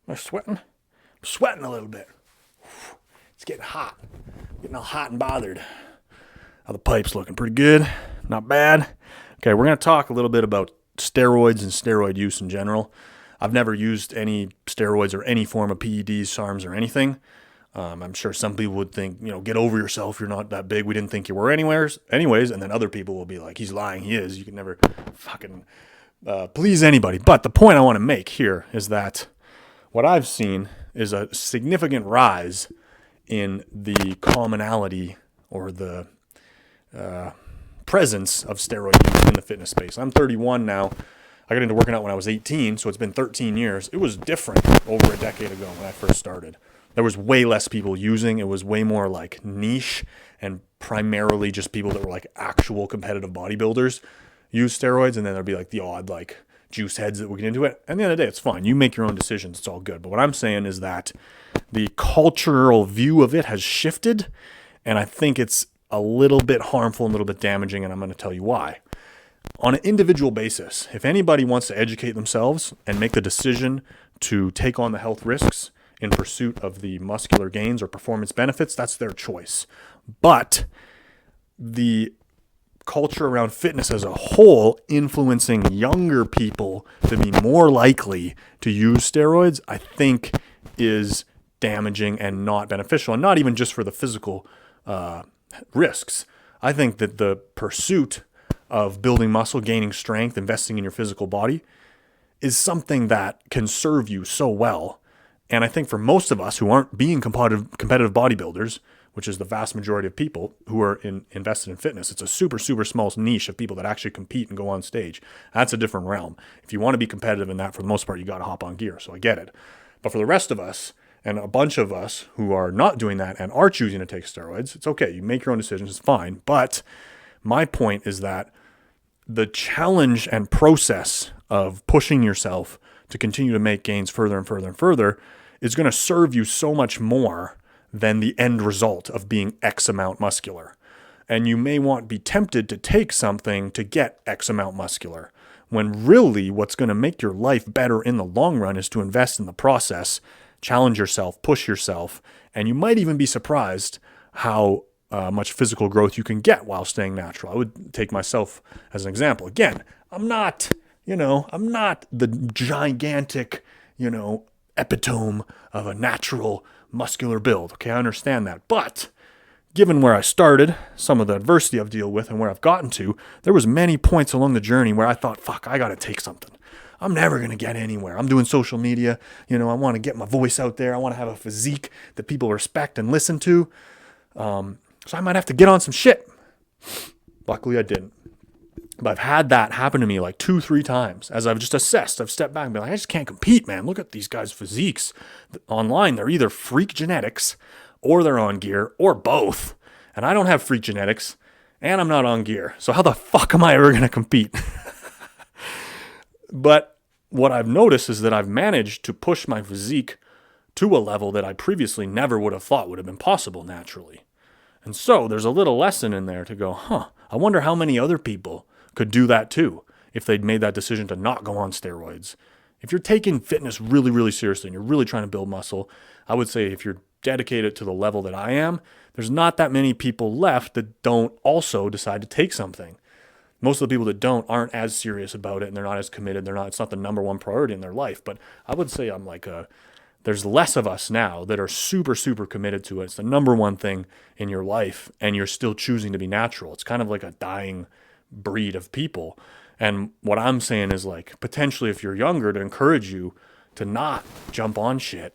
Am I sweating? I'm sweating a little bit. It's getting hot. Getting all hot and bothered. How the pipe's looking? Pretty good. Not bad. Okay, we're going to talk a little bit about steroids and steroid use in general. I've never used any steroids or any form of PEDs, SARMs, or anything. I'm sure some people would think, get over yourself. You're not that big. We didn't think you were anyways. And then other people will be like, he's lying. He is. You can never fucking please anybody. But the point I want to make here is that what I've seen is a significant rise in the commonality or the presence of steroid use in the fitness space. I'm 31 now. I got into working out when I was 18, so it's been 13 years. It was different over a decade ago when I first started. There was way less people using. It was way more like niche and primarily just people that were like actual competitive bodybuilders use steroids, and then there'd be like the odd like juice heads that would get into it. And at the end of the day, it's fine. You make your own decisions. It's all good. But what I'm saying is that the cultural view of it has shifted, and I think it's a little bit harmful and a little bit damaging, and I'm going to tell you why. On an individual basis, if anybody wants to educate themselves and make the decision to take on the health risks in pursuit of the muscular gains or performance benefits, that's their choice. But the culture around fitness as a whole influencing younger people to be more likely to use steroids, I think is damaging and not beneficial, and not even just for the physical risks. I think that the pursuit of building muscle, gaining strength, investing in your physical body is something that can serve you so well. And I think for most of us who aren't being competitive bodybuilders, which is the vast majority of people who are invested in fitness, it's a super, super small niche of people that actually compete and go on stage. That's a different realm. If you want to be competitive in that, for the most part, you got to hop on gear. So I get it. But for the rest of us, and a bunch of us who are not doing that and are choosing to take steroids, it's okay. You make your own decisions. It's fine. But my point is that the challenge and process of pushing yourself to continue to make gains further and further and further is going to serve you so much more than the end result of being X amount muscular. And you may be tempted to take something to get X amount muscular, when really what's going to make your life better in the long run is to invest in the process, challenge yourself, push yourself, and you might even be surprised how much physical growth you can get while staying natural. I would take myself as an example. Again, I'm not the gigantic, epitome of a natural muscular build. Okay, I understand that. But given where I started, some of the adversity I've dealt with and where I've gotten to, there was many points along the journey where I thought, fuck, I got to take something. I'm never going to get anywhere. I'm doing social media. I want to get my voice out there. I want to have a physique that people respect and listen to. So I might have to get on some shit. Luckily, I didn't. But I've had that happen to me like 2-3 times as I've just assessed. I've stepped back and been like, I just can't compete, man. Look at these guys' physiques online. They're either freak genetics or they're on gear or both. And I don't have freak genetics and I'm not on gear. So how the fuck am I ever going to compete? But what I've noticed is that I've managed to push my physique to a level that I previously never would have thought would have been possible naturally. And so there's a little lesson in there to go, I wonder how many other people could do that too if they'd made that decision to not go on steroids. If you're taking fitness really, really seriously and you're really trying to build muscle, I would say if you're dedicated to the level that I am, there's not that many people left that don't also decide to take something. Most of the people that don't aren't as serious about it and they're not as committed. It's not the number one priority in their life. But I would say there's less of us now that are super, super committed to it. It's the number one thing in your life and you're still choosing to be natural. It's kind of like a dying breed of people. And what I'm saying is like potentially if you're younger, to encourage you to not jump on shit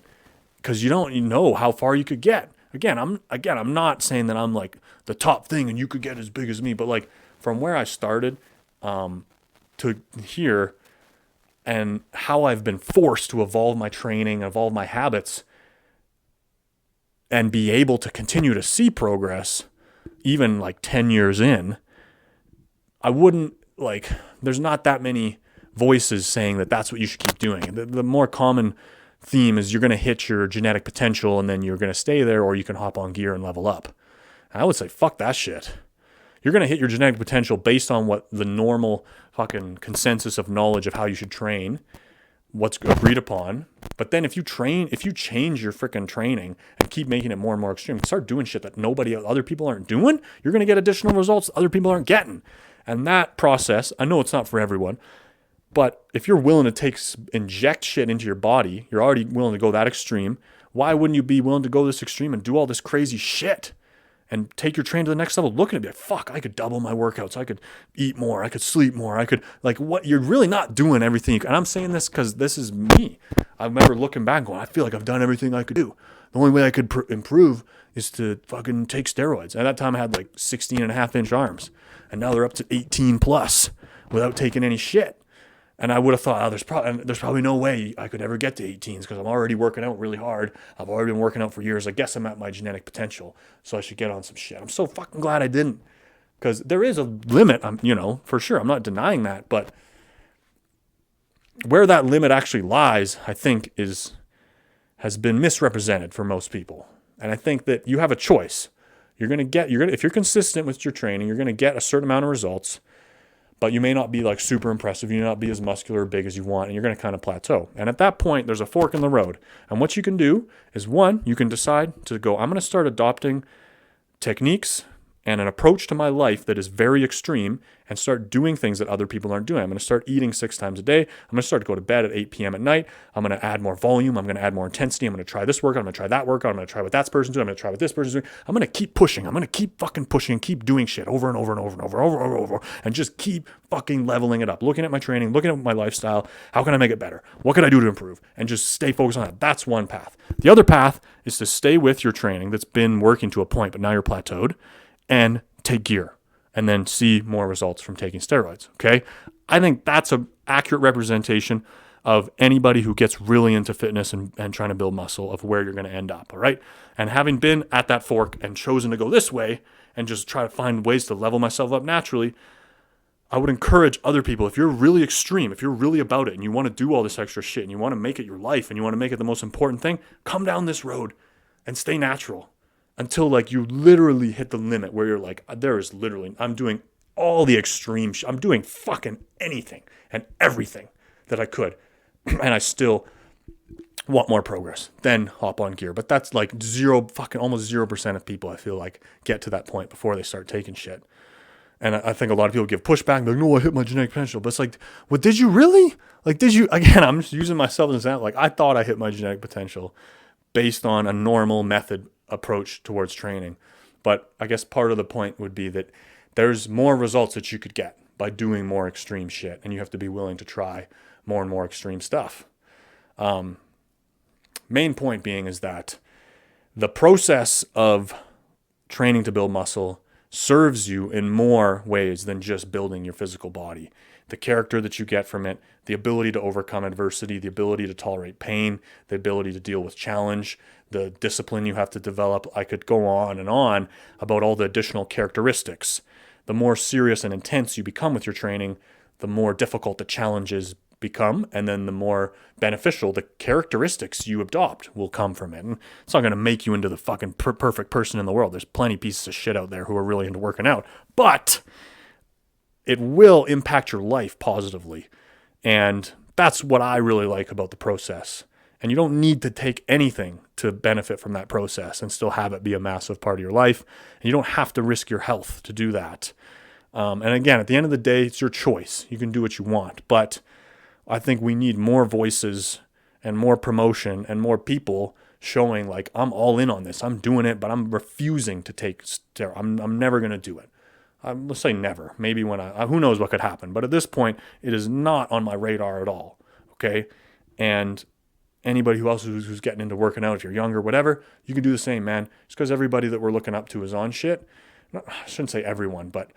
because you don't know how far you could get. Again, I'm not saying that I'm like the top thing and you could get as big as me, but like from where I started to here, and how I've been forced to evolve my training, evolve my habits, and be able to continue to see progress, even like 10 years in, I wouldn't there's not that many voices saying that that's what you should keep doing. The more common theme is you're going to hit your genetic potential and then you're going to stay there, or you can hop on gear and level up. And I would say, fuck that shit. You're going to hit your genetic potential based on what the normal fucking consensus of knowledge of how you should train what's agreed upon. But then if you change your freaking training and keep making it more and more extreme, start doing shit that other people aren't doing, you're going to get additional results other people aren't getting. And that process, I know it's not for everyone, but if you're willing to inject shit into your body, you're already willing to go that extreme. Why wouldn't you be willing to go this extreme and do all this crazy shit and take your training to the next level? Looking at it, fuck, I could double my workouts. I could eat more. I could sleep more. I could, like, what? You're really not doing everything. And I'm saying this because this is me. I remember looking back going, I feel like I've done everything I could do. The only way I could improve is to fucking take steroids. At that time, I had like 16.5-inch arms. And now they're up to 18 plus without taking any shit. And I would have thought, there's probably no way I could ever get to 18s because I'm already working out really hard. I've already been working out for years. I guess I'm at my genetic potential, so I should get on some shit. I'm so fucking glad I didn't, because there is a limit. For sure. I'm not denying that, but where that limit actually lies, I think has been misrepresented for most people. And I think that you have a choice. If you're consistent with your training, you're gonna get a certain amount of results. But you may not be like super impressive. You may not be as muscular or big as you want, and you're going to kind of plateau. And at that point, there's a fork in the road. And what you can do is, one, you can decide to go, I'm going to start adopting techniques and an approach to my life that is very extreme and start doing things that other people aren't doing. I'm going to start eating 6 times a day. I'm going to start to go to bed at 8 p.m. at night. I'm going to add more volume. I'm going to add more intensity. I'm going to try this workout. I'm going to try that workout. I'm going to try what that person's doing. I'm going to try what this person's doing. I'm going to keep pushing. I'm going to keep fucking pushing and keep doing shit over and over and over and over and just keep fucking leveling it up. Looking at my training, looking at my lifestyle. How can I make it better? What can I do to improve? And just stay focused on that. That's one path. The other path is to stay with your training that's been working to a point, but now you're plateaued, and take gear and then see more results from taking steroids. Okay. I think that's an accurate representation of anybody who gets really into fitness and trying to build muscle, of where you're going to end up. All right. And having been at that fork and chosen to go this way and just try to find ways to level myself up naturally, I would encourage other people, if you're really extreme, if you're really about it and you want to do all this extra shit and you want to make it your life and you want to make it the most important thing, come down this road and stay natural. Until like you literally hit the limit where you're like, I'm doing all the extreme I'm doing fucking anything and everything that I could. And I still want more progress. Then hop on gear. But that's like almost 0% of people, I feel like, get to that point before they start taking shit. And I think a lot of people give pushback. They're like, no, I hit my genetic potential. But it's like, well, did you really? Like, again, I'm just using myself as an example. Like, I thought I hit my genetic potential based on a normal method approach towards training. But I guess part of the point would be that there's more results that you could get by doing more extreme shit, and you have to be willing to try more and more extreme stuff. Main point being is that the process of training to build muscle serves you in more ways than just building your physical body. The character that you get from it, the ability to overcome adversity, the ability to tolerate pain, the ability to deal with challenge, the discipline you have to develop. I could go on and on about all the additional characteristics. The more serious and intense you become with your training, the more difficult the challenges become, and then the more beneficial the characteristics you adopt will come from it. And it's not going to make you into the fucking perfect person in the world. There's plenty of pieces of shit out there who are really into working out, but it will impact your life positively. And that's what I really like about the process. And you don't need to take anything to benefit from that process and still have it be a massive part of your life. And you don't have to risk your health to do that. And again, at the end of the day, it's your choice. You can do what you want. But I think we need more voices and more promotion and more people showing like, I'm all in on this. I'm doing it, but I'm refusing to take steroids. I'm never going to do it. Let's say never. Maybe when who knows what could happen. But at this point, it is not on my radar at all. Okay. And anybody who else who's getting into working out, if you're younger, whatever, you can do the same, man. Just because everybody that we're looking up to is on shit. I shouldn't say everyone, but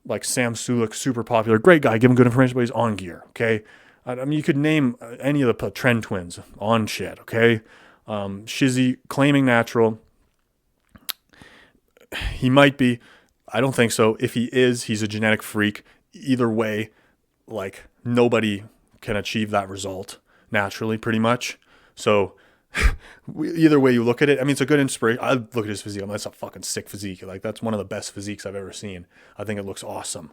like Sam Sulek, super popular, great guy, give him good information, but he's on gear. Okay. I mean, you could name any of the Trend twins on shit. Okay. Shizzy claiming natural. He might be. I don't think so. If he is, he's a genetic freak. Either way, like nobody can achieve that result naturally, pretty much. So either way you look at it, I mean, it's a good inspiration. I look at his physique. I'm like, that's a fucking sick physique. Like that's one of the best physiques I've ever seen. I think it looks awesome.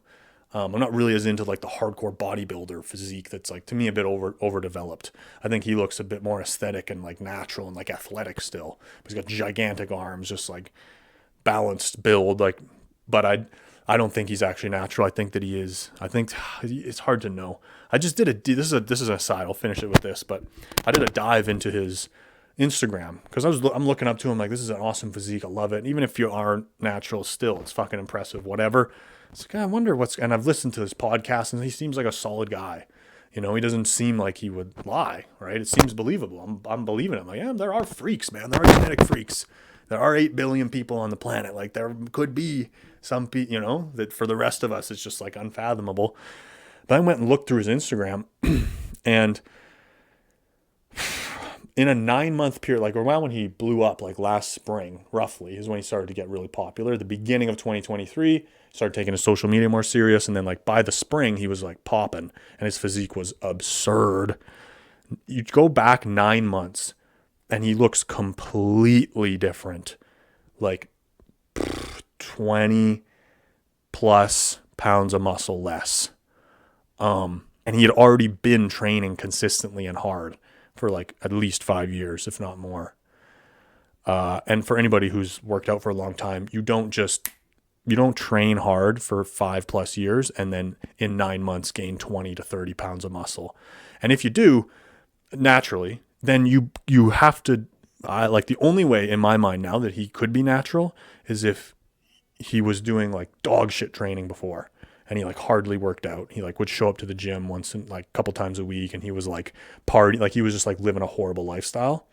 I'm not really as into like the hardcore bodybuilder physique that's like to me a bit overdeveloped. I think he looks a bit more aesthetic and like natural and like athletic still. He's got gigantic arms, just like balanced build. Like, but I don't think he's actually natural. I think that he is. I think it's hard to know. I just did this is a side. I'll finish it with this, but I did a dive into his Instagram because I'm looking up to him like this is an awesome physique. I love it. And even if you aren't natural, still it's fucking impressive. Whatever. It's like I wonder and I've listened to his podcast and he seems like a solid guy. You know, he doesn't seem like he would lie, right? It seems believable. I'm believing him. Like, yeah, there are freaks, man. There are genetic freaks. There are 8 billion people on the planet. Like there could be some people, you know, that for the rest of us, it's just like unfathomable. But I went and looked through his Instagram and in a 9-month period, like around when he blew up, like last spring, roughly, is when he started to get really popular. The beginning of 2023, started taking his social media more serious. And then like by the spring, he was like popping and his physique was absurd. You go back 9 months and he looks completely different. Like 20 plus pounds of muscle less. And he had already been training consistently and hard for like at least 5 years, if not more. And for anybody who's worked out for a long time, you don't train hard for 5+ years and then in 9 months gain 20 to 30 pounds of muscle. And if you do, naturally, then you have to, like the only way in my mind now that he could be natural is if he was doing like dog shit training before. And he like hardly worked out. He like would show up to the gym once in like a couple times a week and he was like party, like he was just like living a horrible lifestyle.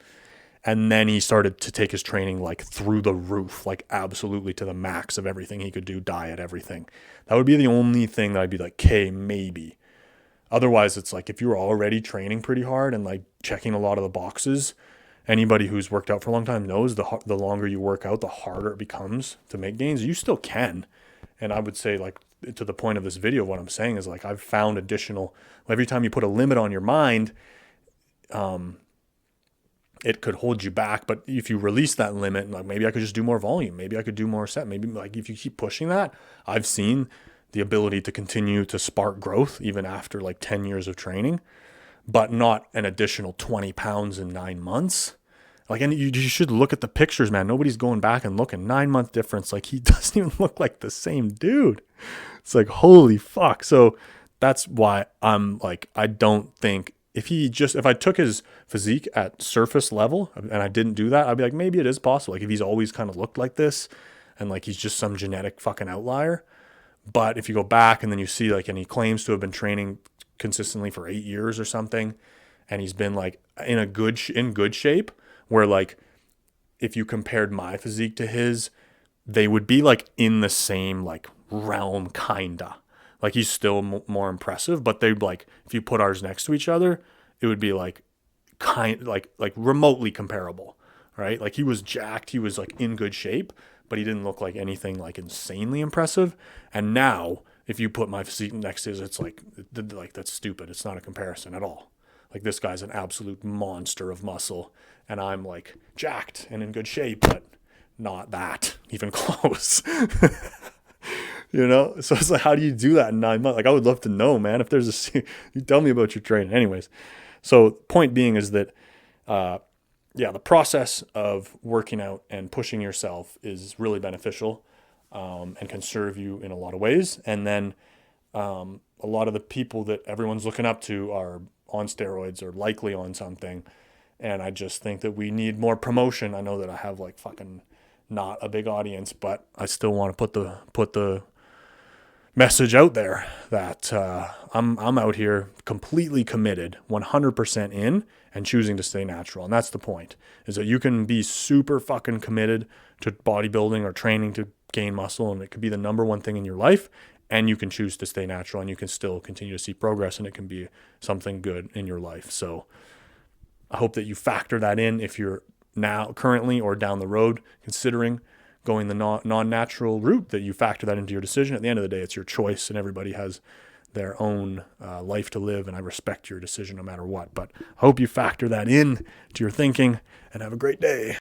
And then he started to take his training like through the roof, like absolutely to the max of everything he could do, diet, everything. That would be the only thing that I'd be like, okay, maybe. Otherwise, it's like if you were already training pretty hard and like checking a lot of the boxes, anybody who's worked out for a long time knows the longer you work out, the harder it becomes to make gains. You still can. And I would say like to the point of this video, what I'm saying is like I've found additional, every time you put a limit on your mind, it could hold you back. But if you release that limit, like maybe I could just do more volume. Maybe I could do more set. Maybe like if you keep pushing that, I've seen the ability to continue to spark growth even after like 10 years of training, but not an additional 20 pounds in 9 months. Like, and you should look at the pictures, man. Nobody's going back and looking. 9-month difference. Like he doesn't even look like the same dude. It's like, holy fuck. So that's why I'm like, I don't think if I took his physique at surface level and I didn't do that, I'd be like, maybe it is possible. Like if he's always kind of looked like this and like he's just some genetic fucking outlier. But if you go back and then you see like, and he claims to have been training consistently for 8 years or something, and he's been like in good shape, where like if you compared my physique to his, they would be like in the same like realm, kinda. Like he's still more impressive, but they'd like, if you put ours next to each other, it would be like like remotely comparable, right? Like he was jacked, he was like in good shape, but he didn't look like anything like insanely impressive. And now if you put my physique next to his, it's like that's stupid. It's not a comparison at all. Like this guy's an absolute monster of muscle and I'm like jacked and in good shape, but not that even close. You know? So it's like, how do you do that in 9 months? Like I would love to know, man, if there's you tell me about your training. Anyways. So point being is that, the process of working out and pushing yourself is really beneficial, and can serve you in a lot of ways. And then, a lot of the people that everyone's looking up to are on steroids or likely on something. And I just think that we need more promotion. I know that I have like fucking not a big audience, but I still want to put the message out there that I'm out here completely committed, 100% in, and choosing to stay natural. And that's the point, is that you can be super fucking committed to bodybuilding or training to gain muscle, and it could be the number one thing in your life, and you can choose to stay natural, and you can still continue to see progress, and it can be something good in your life. So I hope that you factor that in if you're now currently or down the road considering going the non-natural route, that you factor that into your decision. At the end of the day, it's your choice and everybody has their own life to live, and I respect your decision no matter what. But I hope you factor that in to your thinking and have a great day.